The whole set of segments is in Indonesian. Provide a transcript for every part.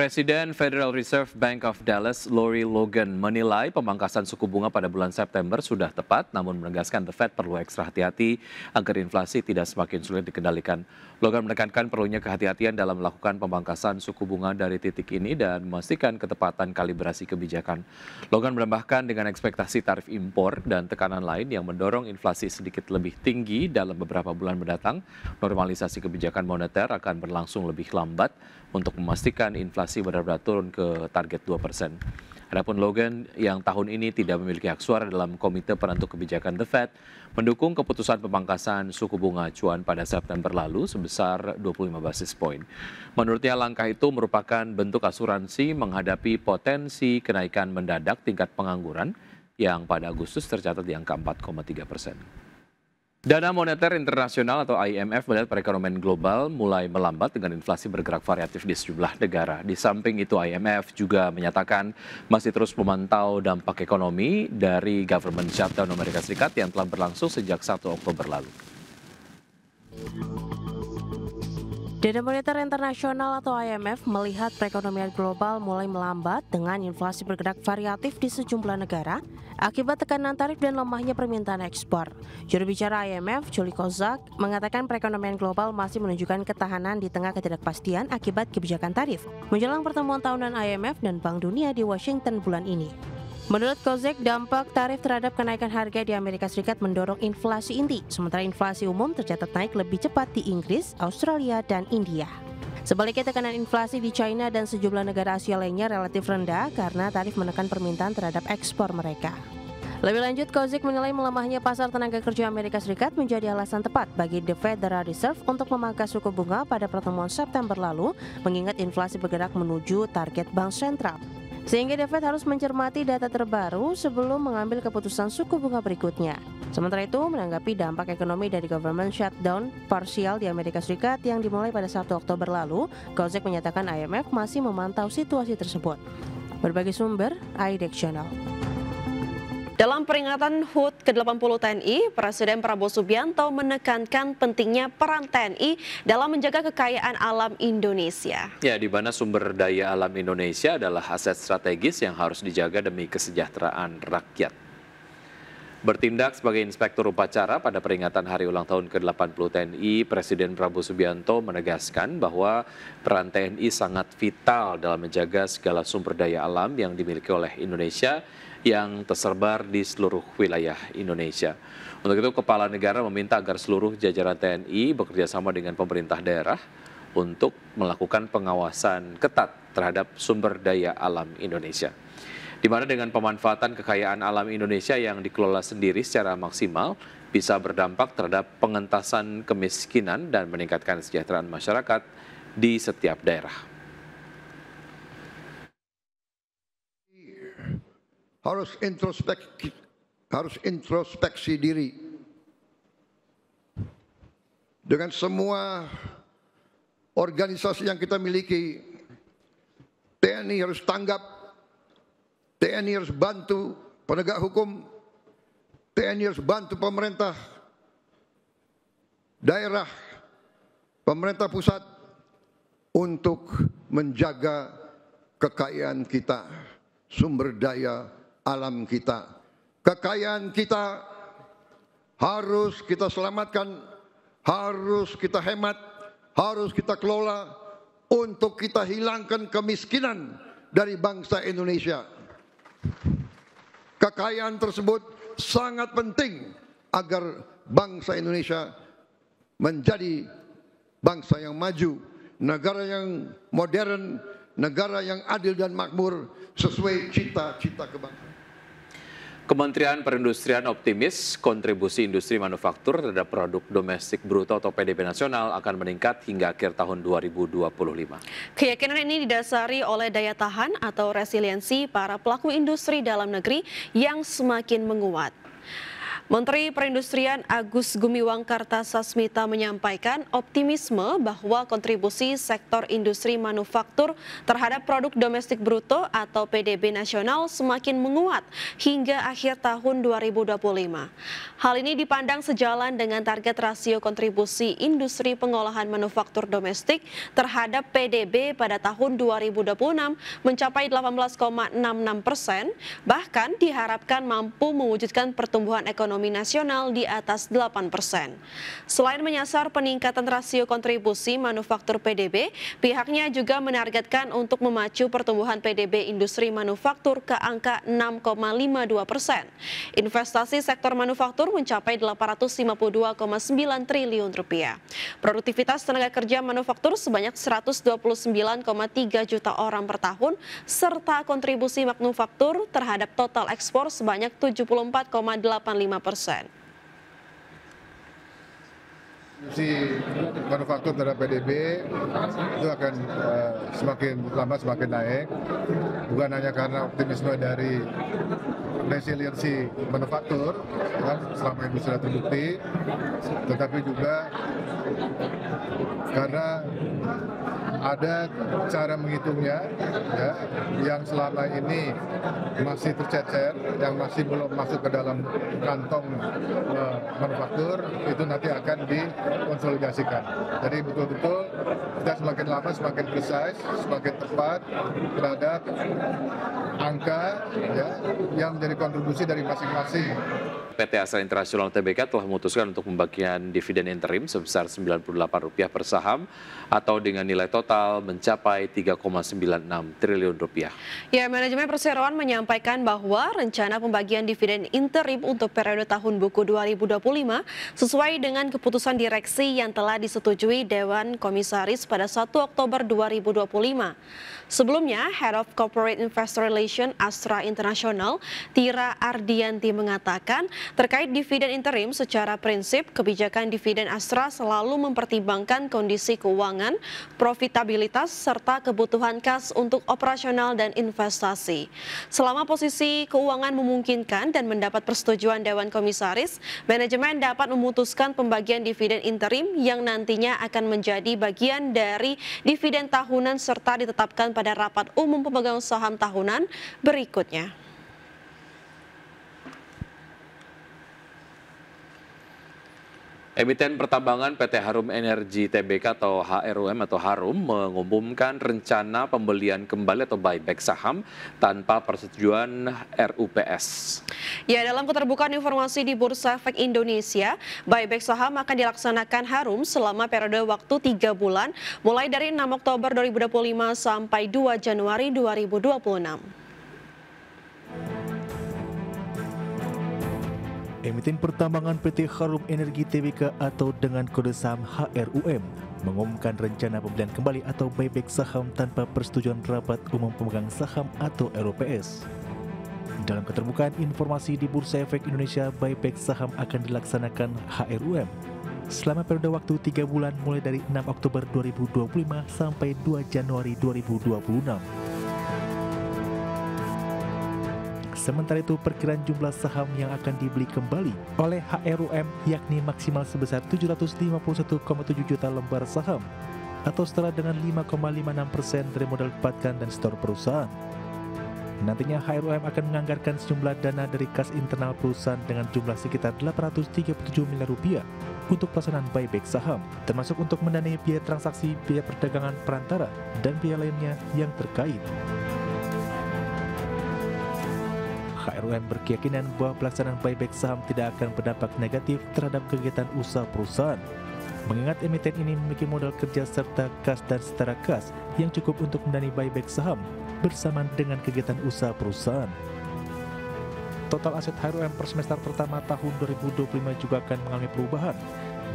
Presiden Federal Reserve Bank of Dallas, Lori Logan, menilai pemangkasan suku bunga pada bulan September sudah tepat, namun menegaskan The Fed perlu ekstra hati-hati agar inflasi tidak semakin sulit dikendalikan. Logan menekankan perlunya kehati-hatian dalam melakukan pemangkasan suku bunga dari titik ini dan memastikan ketepatan kalibrasi kebijakan. Logan menambahkan dengan ekspektasi tarif impor dan tekanan lain yang mendorong inflasi sedikit lebih tinggi dalam beberapa bulan mendatang, normalisasi kebijakan moneter akan berlangsung lebih lambat untuk memastikan inflasi benar-benar turun ke target 2%. Adapun Logan yang tahun ini tidak memiliki hak suara dalam Komite Penentu Kebijakan The Fed mendukung keputusan pemangkasan suku bunga acuan pada September lalu sebesar 25 basis poin. Menurutnya langkah itu merupakan bentuk asuransi menghadapi potensi kenaikan mendadak tingkat pengangguran yang pada Agustus tercatat di angka 4,3%. Dana Moneter Internasional atau IMF melihat perekonomian global mulai melambat dengan inflasi bergerak variatif di sejumlah negara. Di samping itu IMF juga menyatakan masih terus memantau dampak ekonomi dari government shutdown Amerika Serikat yang telah berlangsung sejak 1 Oktober lalu. Dana Moneter Internasional atau IMF melihat perekonomian global mulai melambat dengan inflasi bergerak variatif di sejumlah negara akibat tekanan tarif dan lemahnya permintaan ekspor. Juru bicara IMF, Julie Kozak, mengatakan perekonomian global masih menunjukkan ketahanan di tengah ketidakpastian akibat kebijakan tarif menjelang pertemuan tahunan IMF dan Bank Dunia di Washington bulan ini. Menurut Kozak, dampak tarif terhadap kenaikan harga di Amerika Serikat mendorong inflasi inti, sementara inflasi umum tercatat naik lebih cepat di Inggris, Australia, dan India. Sebaliknya, tekanan inflasi di China dan sejumlah negara Asia lainnya relatif rendah karena tarif menekan permintaan terhadap ekspor mereka. Lebih lanjut, Kozak menilai melemahnya pasar tenaga kerja Amerika Serikat menjadi alasan tepat bagi The Federal Reserve untuk memangkas suku bunga pada pertemuan September lalu, mengingat inflasi bergerak menuju target bank sentral. Sehingga The Fed harus mencermati data terbaru sebelum mengambil keputusan suku bunga berikutnya. Sementara itu, menanggapi dampak ekonomi dari government shutdown parsial di Amerika Serikat yang dimulai pada 1 Oktober lalu, Kozak menyatakan IMF masih memantau situasi tersebut. Berbagai sumber, IDEX Channel. Dalam peringatan HUT ke-80 TNI, Presiden Prabowo Subianto menekankan pentingnya peran TNI dalam menjaga kekayaan alam Indonesia. Ya, di mana sumber daya alam Indonesia adalah aset strategis yang harus dijaga demi kesejahteraan rakyat. Bertindak sebagai inspektur upacara pada peringatan hari ulang tahun ke-80 TNI, Presiden Prabowo Subianto menegaskan bahwa peran TNI sangat vital dalam menjaga segala sumber daya alam yang dimiliki oleh Indonesia yang tersebar di seluruh wilayah Indonesia. Untuk itu, Kepala Negara meminta agar seluruh jajaran TNI bekerja sama dengan pemerintah daerah untuk melakukan pengawasan ketat terhadap sumber daya alam Indonesia. Di mana dengan pemanfaatan kekayaan alam Indonesia yang dikelola sendiri secara maksimal bisa berdampak terhadap pengentasan kemiskinan dan meningkatkan kesejahteraan masyarakat di setiap daerah. Harus introspeksi diri dengan semua organisasi yang kita miliki. TNI harus tanggap, TNI harus bantu penegak hukum, TNI harus bantu pemerintah daerah, pemerintah pusat untuk menjaga kekayaan kita, sumber daya alam kita. Kekayaan kita harus kita selamatkan, harus kita hemat, harus kita kelola untuk kita hilangkan kemiskinan dari bangsa Indonesia. Kekayaan tersebut sangat penting agar bangsa Indonesia menjadi bangsa yang maju, negara yang modern, negara yang adil dan makmur sesuai cita-cita kebangsaan. Kementerian Perindustrian optimis kontribusi industri manufaktur terhadap produk domestik bruto atau PDB nasional akan meningkat hingga akhir tahun 2025. Keyakinan ini didasari oleh daya tahan atau resiliensi para pelaku industri dalam negeri yang semakin menguat. Menteri Perindustrian Agus Gumiwang Kartasasmita menyampaikan optimisme bahwa kontribusi sektor industri manufaktur terhadap produk domestik bruto atau PDB nasional semakin menguat hingga akhir tahun 2025. Hal ini dipandang sejalan dengan target rasio kontribusi industri pengolahan manufaktur domestik terhadap PDB pada tahun 2026 mencapai 18,66%, bahkan diharapkan mampu mewujudkan pertumbuhan ekonomi nasional di atas 8%. Selain menyasar peningkatan rasio kontribusi manufaktur PDB, pihaknya juga menargetkan untuk memacu pertumbuhan PDB industri manufaktur ke angka 6,52%. Investasi sektor manufaktur mencapai 852,9 triliun rupiah. Produktivitas tenaga kerja manufaktur sebanyak 129,3 juta orang per tahun, serta kontribusi manufaktur terhadap total ekspor sebanyak 74,85%. Si manufaktur terhadap PDB itu akan semakin lama semakin naik, bukan hanya karena optimisme dari resiliensi manufaktur kan, selama ini sudah terbukti, tetapi juga karena ada cara menghitungnya ya, yang selama ini masih tercecer, yang masih belum masuk ke dalam kantong manufaktur, itu nanti akan dikonsolidasikan. Jadi betul-betul kita semakin lama semakin precise, semakin tepat terhadap angka ya, yang menjadi kontribusi dari masing-masing. PT Astra International Tbk telah memutuskan untuk pembagian dividen interim sebesar Rp98 per saham atau dengan nilai total mencapai Rp3,96 triliun. Ya, manajemen perseroan menyampaikan bahwa rencana pembagian dividen interim untuk periode tahun buku 2025 sesuai dengan keputusan direksi yang telah disetujui Dewan Komisaris pada 1 Oktober 2025. Sebelumnya, Head of Corporate Investor Relations Astra International, Tira Ardianti mengatakan, terkait dividen interim secara prinsip, kebijakan dividen Astra selalu mempertimbangkan kondisi keuangan, profitabilitas, serta kebutuhan kas untuk operasional dan investasi. Selama posisi keuangan memungkinkan dan mendapat persetujuan Dewan Komisaris, manajemen dapat memutuskan pembagian dividen interim yang nantinya akan menjadi bagian dari dividen tahunan serta ditetapkan pada rapat umum pemegang saham tahunan berikutnya. Emiten pertambangan PT Harum Energi Tbk atau HRUM atau Harum mengumumkan rencana pembelian kembali atau buyback saham tanpa persetujuan RUPS. Ya, dalam keterbukaan informasi di Bursa Efek Indonesia, buyback saham akan dilaksanakan Harum selama periode waktu 3 bulan, mulai dari 6 Oktober 2025 sampai 2 Januari 2026. Emiten pertambangan PT Harum Energi Tbk atau dengan kode saham HRUM mengumumkan rencana pembelian kembali atau buyback saham tanpa persetujuan Rapat Umum Pemegang Saham atau RUPS. Dalam keterbukaan informasi di Bursa Efek Indonesia, buyback saham akan dilaksanakan HRUM selama periode waktu 3 bulan mulai dari 6 Oktober 2025 sampai 2 Januari 2026. Sementara itu, perkiraan jumlah saham yang akan dibeli kembali oleh HRUM yakni maksimal sebesar 751,7 juta lembar saham atau setara dengan 5,56% dari modal perbankan dan setor perusahaan. Nantinya HRUM akan menganggarkan sejumlah dana dari kas internal perusahaan dengan jumlah sekitar 837 miliar rupiah untuk pelaksanaan buyback saham, termasuk untuk mendanai biaya transaksi, biaya perdagangan perantara, dan biaya lainnya yang terkait. HRUM berkeyakinan bahwa pelaksanaan buyback saham tidak akan berdampak negatif terhadap kegiatan usaha perusahaan, mengingat emiten ini memiliki modal kerja serta kas dan setara kas yang cukup untuk mendanai buyback saham bersamaan dengan kegiatan usaha perusahaan. Total aset HRUM per semester pertama tahun 2025 juga akan mengalami perubahan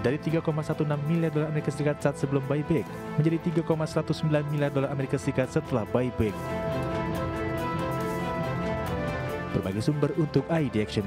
dari 3,16 miliar dolar Amerika Serikat saat sebelum buyback menjadi 3,19 miliar dolar Amerika Serikat setelah buyback. Berbagai sumber untuk ID Action.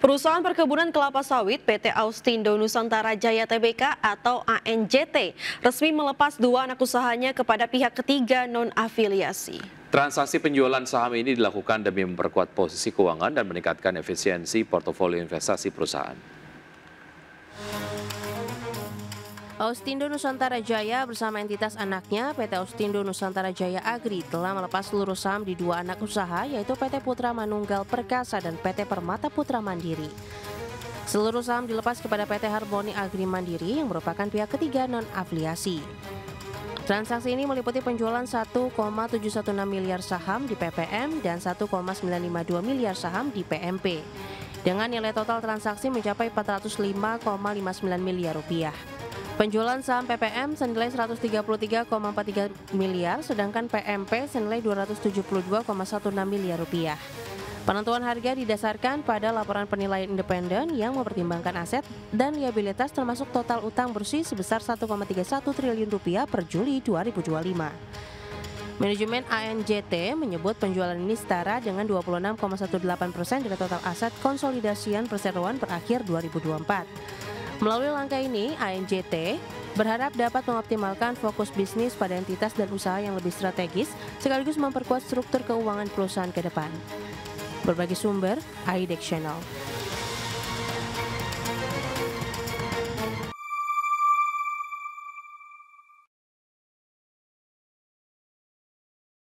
Perusahaan Perkebunan Kelapa Sawit PT Austindo Nusantara Jaya Tbk atau ANJT resmi melepas 2 anak usahanya kepada pihak ketiga non-afiliasi. Transaksi penjualan saham ini dilakukan demi memperkuat posisi keuangan dan meningkatkan efisiensi portofolio investasi perusahaan. Austindo Nusantara Jaya bersama entitas anaknya PT Austindo Nusantara Jaya Agri telah melepas seluruh saham di dua anak usaha yaitu PT Putra Manunggal Perkasa dan PT Permata Putra Mandiri. Seluruh saham dilepas kepada PT Harmoni Agri Mandiri yang merupakan pihak ketiga non-afiliasi. Transaksi ini meliputi penjualan 1,716 miliar saham di PPM dan 1,952 miliar saham di PMP. Dengan nilai total transaksi mencapai 405,59 miliar rupiah. Penjualan saham PPM senilai 133,43 miliar, sedangkan PMP senilai 272,16 miliar rupiah. Penentuan harga didasarkan pada laporan penilaian independen yang mempertimbangkan aset dan liabilitas termasuk total utang bersih sebesar 1,31 triliun rupiah per Juli 2025. Manajemen ANJT menyebut penjualan ini setara dengan 26,18% dari total aset konsolidasian perseroan per akhir 2024. Melalui langkah ini, ANJT berharap dapat mengoptimalkan fokus bisnis pada entitas dan usaha yang lebih strategis, sekaligus memperkuat struktur keuangan perusahaan ke depan. Berbagai sumber, IDEX Channel.